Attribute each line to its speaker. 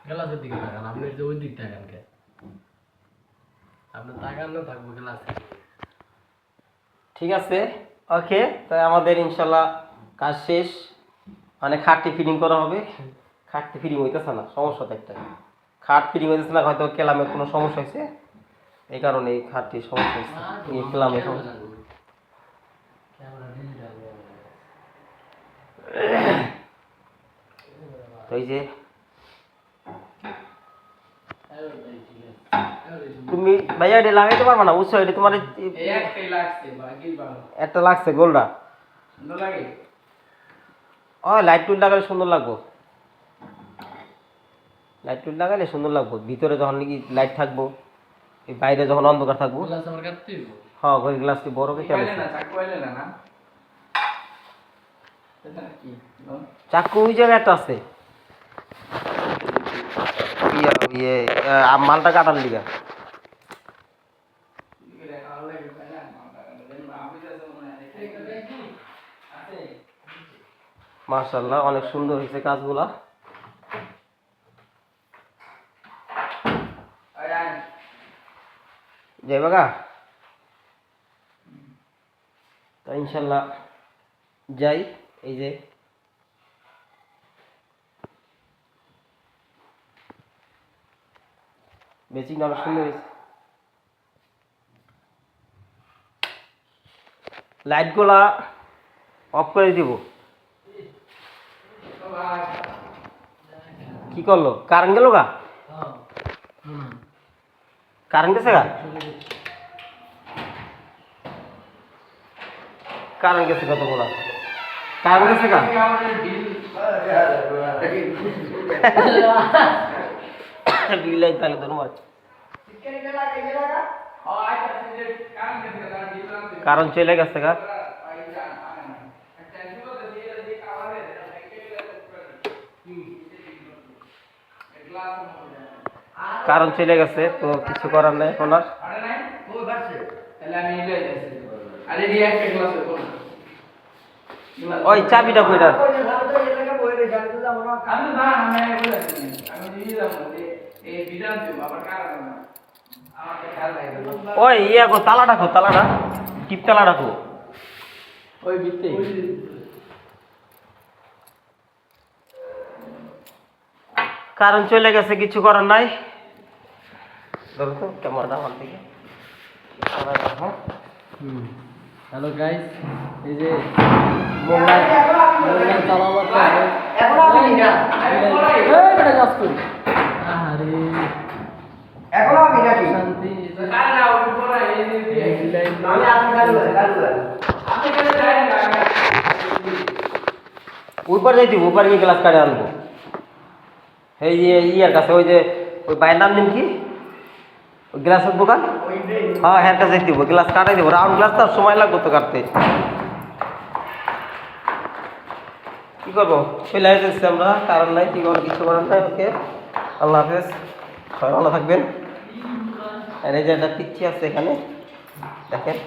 Speaker 1: গ্লাসের দিকে তাকান, আপনি যে ওই দিক তাকান কে? আপনি তাকানো থাকবো গ্লাসে।
Speaker 2: ঠিক আছে, ওকে। তাই আমাদের ইনশাল্লাহ কাজ শেষ। মানে খাটটি ফিটিং করা হবে। খাটটি ফিটিং হইতেছে না, সমস্যা তো একটা। খাট ফিটিং হইতেছে না, হয়তো কেলামের কোনো সমস্যা হয়েছে, এই কারণে এই খাটটির সমস্যা হয়েছে, এই কেলামের সমস্যা। তো এই যে তুমি ভাইয়া এটা লাগাইতে পারবা না, বুঝছো? এটা তোমার একটা লাগছে গোলটা। ও লাইট টুইট লাগালে সুন্দর লাগবো, লাইট টুইট লাগালে সুন্দর লাগবো। ভিতরে যখন নাকি লাইট থাকবো, এই বাইরে যখন অন্ধকার থাকবো। হ্যাঁ, ঘরের গ্লাসটি বড় করে চাকু ওই জায়গায় একটা আছে, মালটা কাটার লিগা। মাশাআল্লাহ, অনেক সুন্দর হয়েছে কাজগুলা। যাই বাগা, তো ইনশাল্লাহ যাই। এই যে বেচিং অনেক সুন্দর হয়েছে। লাইটগুলা অফ করে দিব। কি করলো? কারেন্ট গেল গা? কারেন্ট গেছে গা? কারেন্ট গেছে কত বড়? কারেন্ট গেছে গা? বিলাই তাহলে ধন্যবাদ। কারণ চলে গেছে গা। কারণ চলে গেছে, তো কিছু করার নাই এখন আর। ওই চাবিটা কইরা ওই ইয়া গো, তালা রাখো, তালাটা টিপ তালা রাখো ওই ভিতরে। কারণ চলে গেছে, কিছু করার নাই। ধরো তো ক্যামেরাটা আমার দিকে।
Speaker 1: হ্যালো গাইস, এই যে মোবাইল চালাবার শান্তি
Speaker 2: উপর যাইতে, উপর গিয়ে গ্লাস কাটে আনবো। এই যে ইয়ার কাছে, ওই যে ওই বাইয়ের নাম দিন কি, ওই গ্লাসের দোকান। হ্যাঁ, হ্যার কাছে দিব, গ্লাস কাটাই দেবো। রাউন্ড গ্লাস তো সময় লাগবে তো কাটতে। কি করবো, চলে আসতেছি আমরা, কারণ নাই, কি করবো, কিছু করার নাই। ওকে, আল্লাহ হাফেজ, সবাই ভালো থাকবেন। আর এই যে একটা পিচ্ছি আছে এখানে, দেখেন।